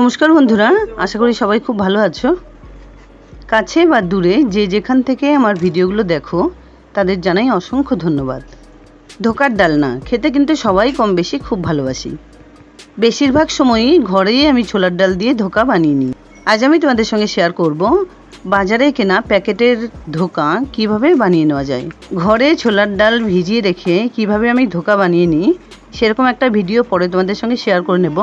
নমস্কার বন্ধুরা, আশা করি সবাই খুব ভালো আছো। কাছে বা দূরে যে যেখান থেকে আমার ভিডিওগুলো দেখো তাদের জানাই অসংখ্য ধন্যবাদ। ধোকার ডালনা খেতে কিন্তু সবাই কম বেশি খুব ভালোবাসি। বেশিরভাগ সময়ই ঘরেই আমি ছোলার ডাল দিয়ে ধোকা বানিয়ে নিই। আজ আমি তোমাদের সঙ্গে শেয়ার করব বাজারে কেনা প্যাকেটের ধোকা কিভাবে বানিয়ে নেওয়া যায়। ঘরে ছোলার ডাল ভিজিয়ে রেখে কিভাবে আমি ধোকা বানিয়ে নিই সেরকম একটা ভিডিও পরে তোমাদের সঙ্গে শেয়ার করে নেব।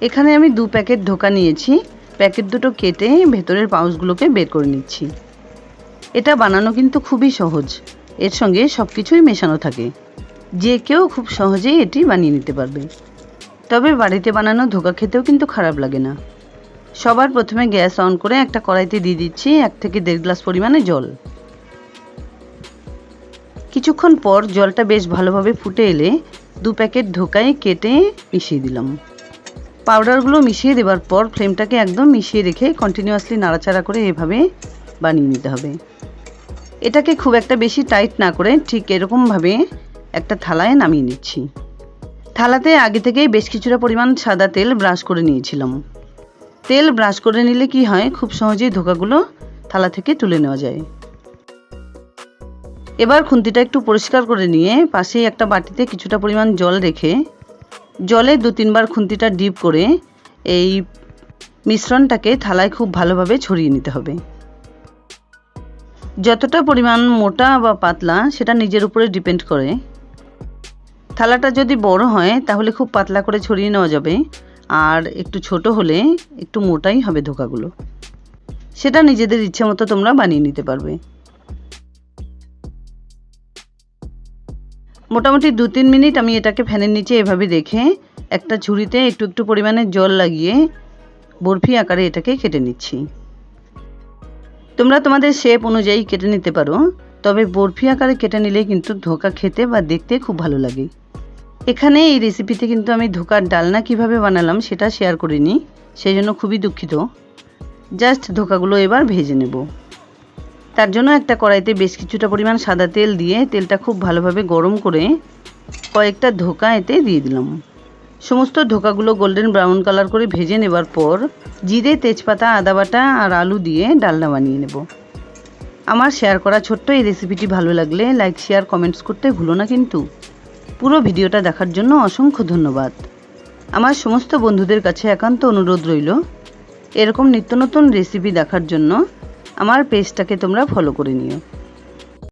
এখানে আমি 2 প্যাকেট ধোকা নিয়েছি। প্যাকেট দুটো কেটে ভেতরের পাউচগুলোকে বের করে নিচ্ছি। এটা বানানো কিন্তু খুবই সহজ, এর সঙ্গে সব কিছুই মেশানো থাকে। যে কেউ খুব সহজেই এটি বানিয়ে নিতে পারবে। তবে বাড়িতে বানানো ধোকা খেতেও কিন্তু খারাপ লাগে না। সবার প্রথমে গ্যাস অন করে একটা কড়াইতে দিয়ে দিচ্ছি 1 থেকে 1.5 গ্লাস পরিমাণে জল। কিছুক্ষণ পর জলটা বেশ ভালোভাবে ফুটে এলে 2 প্যাকেট ধোকায় কেটে মিশিয়ে দিলাম। পাউডারগুলো মিশিয়ে দেওয়ার পর ফ্লেমটাকে একদম মিশিয়ে রেখে কন্টিনিউয়াসলি নাড়াচাড়া করে এভাবে বানিয়ে নিতে হবে। এটাকে খুব একটা বেশি টাইট না করে ঠিক এরকমভাবে একটা থালায় নামিয়ে নিচ্ছি। থালাতে আগে থেকেই বেশ কিছুটা পরিমাণ সাদা তেল ব্রাশ করে নিয়েছিলাম। তেল ব্রাশ করে নিলে কি হয়, খুব সহজেই ধোকাগুলো থালা থেকে তুলে নেওয়া যায়। এবার খুন্তিটা একটু পরিষ্কার করে নিয়ে পাশেই একটা বাটিতে কিছুটা পরিমাণ জল রেখে জলে 2-3 বার খুন্তিটা ডিপ করে এই মিশ্রণটাকে থালায় খুব ভালোভাবে ছড়িয়ে নিতে হবে। যতটা পরিমাণ মোটা বা পাতলা সেটা নিজের উপরে ডিপেন্ড করে। থালাটা যদি বড় হয় তাহলে খুব পাতলা করে ছড়িয়ে নেওয়া যাবে, আর একটু ছোট হলে একটু মোটাই হবে ধোকাগুলো। সেটা নিজেদের ইচ্ছে মতো তোমরা বানিয়ে নিতে পারবে। মোটামুটি 2-3 মিনিট আমি এটাকে ফ্যানের নিচে এভাবে রেখে একটা ঝুড়িতে একটু একটু পরিমাণে জল লাগিয়ে বরফি আকারে এটাকে কেটে নিচ্ছি। তোমরা তোমাদের শেপ অনুযায়ী কেটে নিতে পারো, তবে বরফি আকারে কেটে নিলে কিন্তু ধোকা খেতে বা দেখতে খুব ভালো লাগে। এখানে এই রেসিপিতে কিন্তু আমি ধোকার ডালনা কিভাবে বানালাম সেটা শেয়ার করিনি, সেই জন্য খুবই দুঃখিত। জাস্ট ধোকাগুলো এবার ভেজে নেব। তার জন্য একটা কড়াইতে বেশ কিছুটা পরিমাণ সাদা তেল দিয়ে তেলটা খুব ভালোভাবে গরম করে কয়েকটা ধোকা এতে দিয়ে দিলাম। সমস্ত ধোকাগুলো গোল্ডেন ব্রাউন কালার করে ভেজে নেবার পর জিরে, তেজপাতা, আদা বাটা আর আলু দিয়ে ডালনা বানিয়ে নেব। আমার শেয়ার করা ছোট্ট এই রেসিপিটি ভালো লাগলে লাইক, শেয়ার, কমেন্টস করতে ভুলো না কিন্তু। পুরো ভিডিওটা দেখার জন্য অসংখ্য ধন্যবাদ। আমার সমস্ত বন্ধুদের কাছে একান্ত অনুরোধ রইল, এরকম নিত্য নতুন রেসিপি দেখার জন্য আমার পেজটাকে তোমরা ফলো করে নিও।